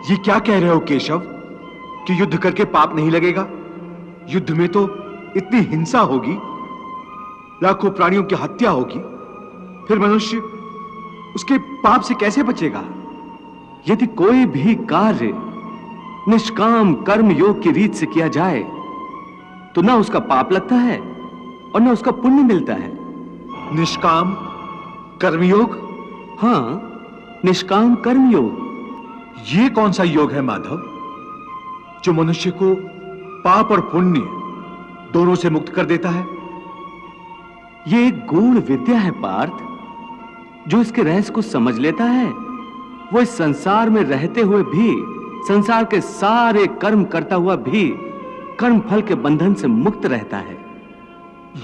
ये क्या कह रहे हो केशव कि युद्ध करके पाप नहीं लगेगा? युद्ध में तो इतनी हिंसा होगी, लाखों प्राणियों की हत्या होगी, फिर मनुष्य उसके पाप से कैसे बचेगा? यदि कोई भी कार्य निष्काम कर्म योग की रीत से किया जाए तो ना उसका पाप लगता है और ना उसका पुण्य मिलता है। निष्काम कर्मयोग? हाँ, निष्काम कर्मयोग। ये कौन सा योग है माधव, जो मनुष्य को पाप और पुण्य दोनों से मुक्त कर देता है? ये एक गूढ़ विद्या है पार्थ। जो इसके रहस्य को समझ लेता है वो इस संसार में रहते हुए भी, संसार के सारे कर्म करता हुआ भी कर्म फल के बंधन से मुक्त रहता है।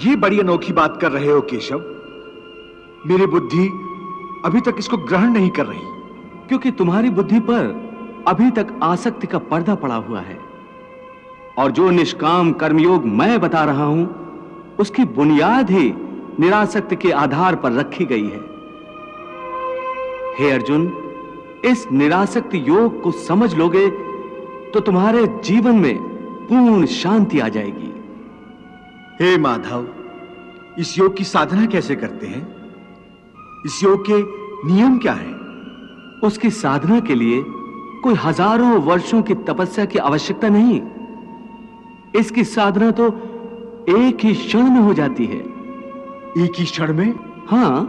ये बड़ी अनोखी बात कर रहे हो केशव। मेरी बुद्धि अभी तक इसको ग्रहण नहीं कर रही। क्योंकि तुम्हारी बुद्धि पर अभी तक आसक्ति का पर्दा पड़ा हुआ है, और जो निष्काम कर्मयोग मैं बता रहा हूं उसकी बुनियाद ही निरासक्ति के आधार पर रखी गई है। हे अर्जुन, इस निरासक्ति योग को समझ लोगे तो तुम्हारे जीवन में पूर्ण शांति आ जाएगी। हे माधव, इस योग की साधना कैसे करते हैं? इस योग के नियम क्या हैं? उसकी साधना के लिए कोई हजारों वर्षों की तपस्या की आवश्यकता नहीं। इसकी साधना तो एक ही क्षण में हो जाती है। एक ही क्षण में? हां,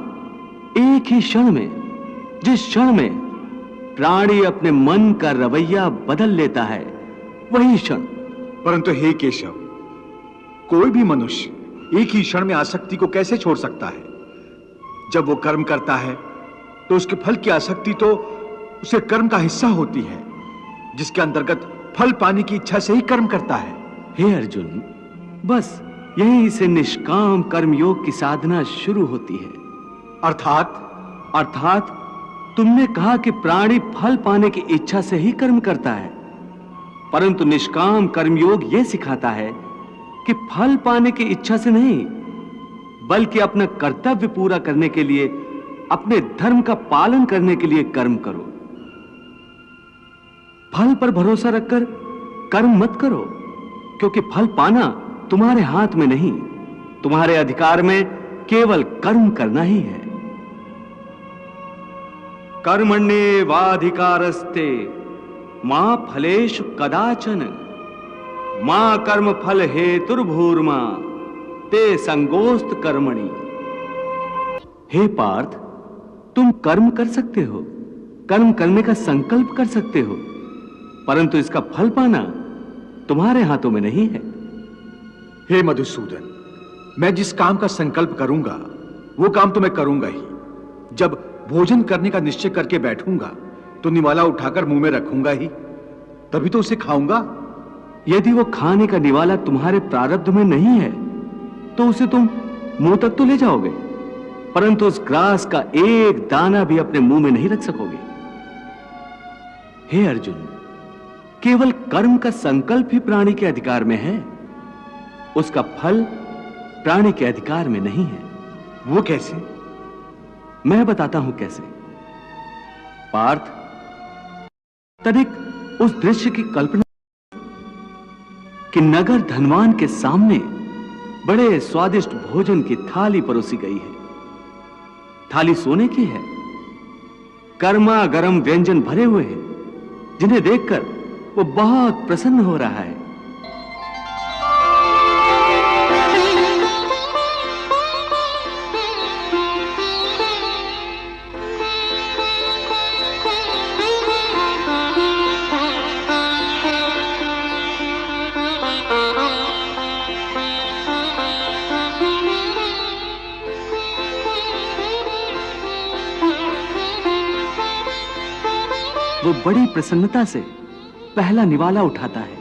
एक ही क्षण में। जिस क्षण में प्राणी अपने मन का रवैया बदल लेता है वही क्षण। परंतु हे केशव, कोई भी मनुष्य एक ही क्षण में आसक्ति को कैसे छोड़ सकता है? जब वो कर्म करता है तो उसके फल की आसक्ति तो उसे कर्म का हिस्सा होती है, जिसके अंतर्गत फल पाने की इच्छा से ही कर्म करता है। हे अर्जुन, बस यहीं से निष्काम कर्मयोग की साधना शुरू होती है। अर्थात तुमने कहा कि प्राणी फल पाने की इच्छा से ही कर्म करता है, परंतु निष्काम कर्मयोग यह सिखाता है कि फल पाने की इच्छा से नहीं, बल्कि अपना कर्तव्य पूरा करने के लिए, अपने धर्म का पालन करने के लिए कर्म करो। फल पर भरोसा रखकर कर्म मत करो, क्योंकि फल पाना तुम्हारे हाथ में नहीं, तुम्हारे अधिकार में केवल कर्म करना ही है। कर्मण्येवाधिकारस्ते मा फलेषु कदाचन मा कर्म फल हेतुर्भूर्मा ते संगोस्त कर्मणि। हे पार्थ, तुम कर्म कर सकते हो, कर्म करने का संकल्प कर सकते हो, परंतु इसका फल पाना तुम्हारे हाथों में नहीं है। हे मधुसूदन, मैं जिस काम का संकल्प करूंगा वो काम तो मैं करूंगा ही। जब भोजन करने का निश्चय करके बैठूंगा तो निवाला उठाकर मुंह में रखूंगा ही, तभी तो उसे खाऊंगा। यदि वो खाने का निवाला तुम्हारे प्रारब्ध में नहीं है तो उसे तुम मुंह तक तो ले जाओगे, परंतु उस ग्रास का एक दाना भी अपने मुंह में नहीं रख सकोगे। हे अर्जुन, केवल कर्म का संकल्प ही प्राणी के अधिकार में है, उसका फल प्राणी के अधिकार में नहीं है। वो कैसे? मैं बताता हूं कैसे। पार्थ, तनिक उस दृश्य की कल्पना कि नगर धनवान के सामने बड़े स्वादिष्ट भोजन की थाली परोसी गई है। थाली सोने की है, गर्मा गर्म व्यंजन भरे हुए हैं, जिन्हें देखकर वो बहुत प्रसन्न हो रहा है। वो बड़ी प्रसन्नता से पहला निवाला उठाता है।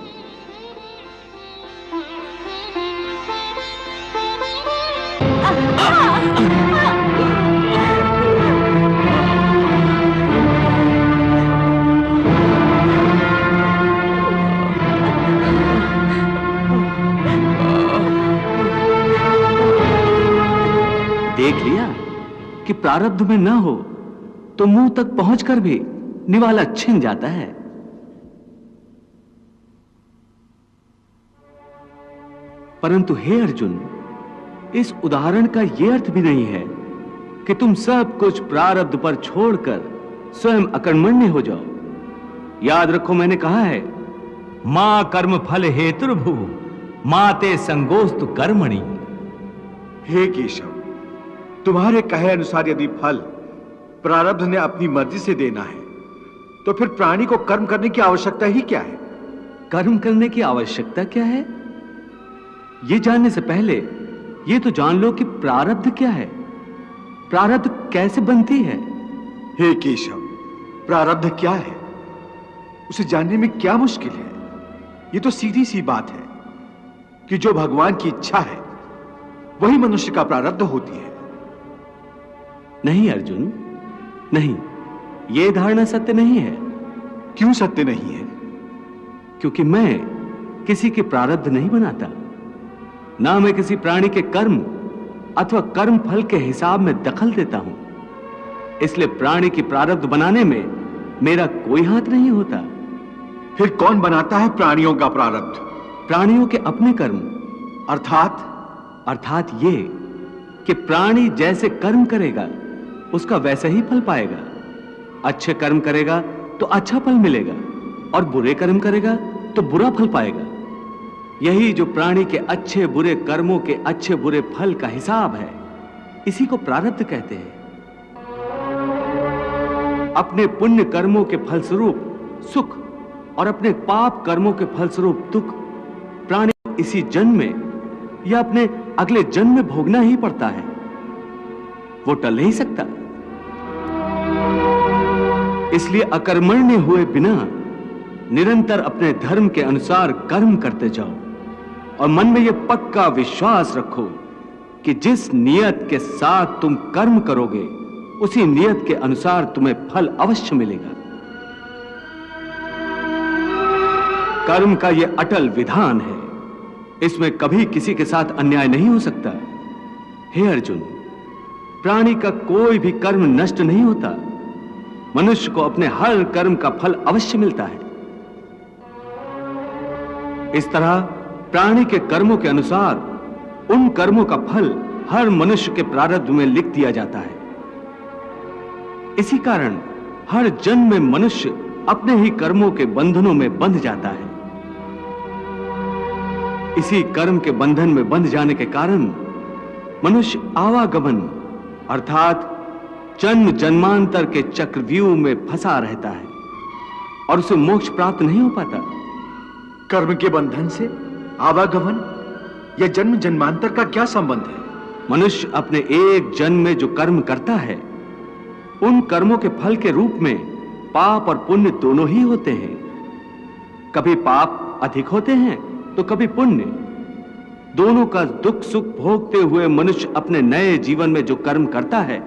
देख लिया कि प्रारब्ध में ना हो तो मुंह तक पहुंचकर भी निवाला छिन जाता है। परंतु हे अर्जुन, इस उदाहरण का यह अर्थ भी नहीं है कि तुम सब कुछ प्रारब्ध पर छोड़कर स्वयं अकर्मण्य हो जाओ। याद रखो, मैंने कहा है, मां कर्म फल हेतुर्भु माते संगोस्तु कर्मणि। हे केशव, तुम्हारे कहे अनुसार यदि फल प्रारब्ध ने अपनी मर्जी से देना है तो फिर प्राणी को कर्म करने की आवश्यकता ही क्या है? कर्म करने की आवश्यकता क्या है, यह जानने से पहले यह तो जान लो कि प्रारब्ध क्या है, प्रारब्ध कैसे बनती है। हे केशव, प्रारब्ध क्या है उसे जानने में क्या मुश्किल है? यह तो सीधी सी बात है कि जो भगवान की इच्छा है वही मनुष्य का प्रारब्ध होती है। नहीं अर्जुन, नहीं, यह धारणा सत्य नहीं है। क्यों सत्य नहीं है? क्योंकि मैं किसी के प्रारब्ध नहीं बनाता, ना मैं किसी प्राणी के कर्म अथवा कर्म फल के हिसाब में दखल देता हूं। इसलिए प्राणी की प्रारब्ध बनाने में मेरा कोई हाथ नहीं होता। फिर कौन बनाता है प्राणियों का प्रारब्ध? प्राणियों के अपने कर्म। अर्थात ये कि प्राणी जैसे कर्म करेगा उसका वैसा ही फल पाएगा। अच्छे कर्म करेगा तो अच्छा फल मिलेगा और बुरे कर्म करेगा तो बुरा फल पाएगा। यही जो प्राणी के अच्छे बुरे कर्मों के अच्छे बुरे फल का हिसाब है, इसी को प्रारब्ध कहते हैं। अपने पुण्य कर्मों के फलस्वरूप सुख और अपने पाप कर्मों के फलस्वरूप दुख प्राणी इसी जन्म में या अपने अगले जन्म में भोगना ही पड़ता है, वो टल नहीं सकता। इसलिए अकर्मण्य हुए बिना निरंतर अपने धर्म के अनुसार कर्म करते जाओ और मन में यह पक्का विश्वास रखो कि जिस नियत के साथ तुम कर्म करोगे उसी नियत के अनुसार तुम्हें फल अवश्य मिलेगा। कर्म का यह अटल विधान है, इसमें कभी किसी के साथ अन्याय नहीं हो सकता। हे अर्जुन, प्राणी का कोई भी कर्म नष्ट नहीं होता, मनुष्य को अपने हर कर्म का फल अवश्य मिलता है। इस तरह प्राणी के कर्मों के अनुसार उन कर्मों का फल हर मनुष्य के प्रारब्ध में लिख दिया जाता है। इसी कारण हर जन्म में मनुष्य अपने ही कर्मों के बंधनों में बंध जाता है। इसी कर्म के बंधन में बंध जाने के कारण मनुष्य आवागमन अर्थात जन्म जन्मांतर के चक्रव्यूह में फंसा रहता है और उसे मोक्ष प्राप्त नहीं हो पाता। कर्म के बंधन से आवागमन या जन्म जन्मांतर का क्या संबंध है? मनुष्य अपने एक जन्म में जो कर्म करता है उन कर्मों के फल के रूप में पाप और पुण्य दोनों ही होते हैं। कभी पाप अधिक होते हैं तो कभी पुण्य। दोनों का दुख सुख भोगते हुए मनुष्य अपने नए जीवन में जो कर्म करता है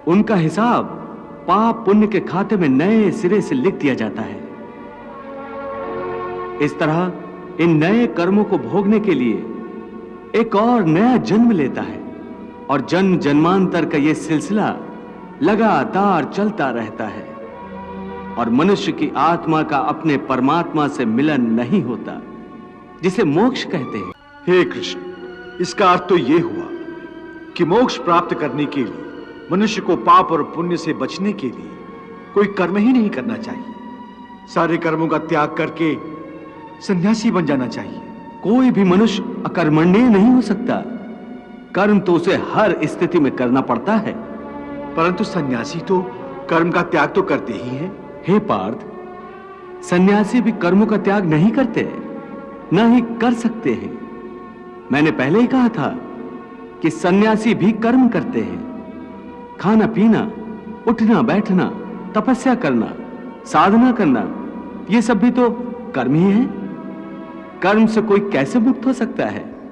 उनका हिसाब पाप पुण्य के खाते में नए सिरे से लिख दिया जाता है। इस तरह इन नए कर्मों को भोगने के लिए एक और नया जन्म लेता है और जन्म जन्मांतर का यह सिलसिला लगातार चलता रहता है और मनुष्य की आत्मा का अपने परमात्मा से मिलन नहीं होता, जिसे मोक्ष कहते हैं। हे कृष्ण, इसका अर्थ तो यह हुआ कि मोक्ष प्राप्त करने के लिए मनुष्य को पाप और पुण्य से बचने के लिए कोई कर्म ही नहीं करना चाहिए। सारे कर्मों का त्याग करके सन्यासी बन जाना चाहिए। कोई भी मनुष्य अकर्मण्य नहीं हो सकता, कर्म तो उसे हर स्थिति में करना पड़ता है। परंतु सन्यासी तो कर्म का त्याग तो करते ही हैं। हे पार्थ, सन्यासी भी कर्मों का त्याग नहीं करते, ना ही कर सकते हैं। मैंने पहले ही कहा था कि सन्यासी भी कर्म करते हैं। खाना पीना, उठना बैठना, तपस्या करना, साधना करना, ये सब भी तो कर्म ही है। कर्म से कोई कैसे मुक्त हो सकता है?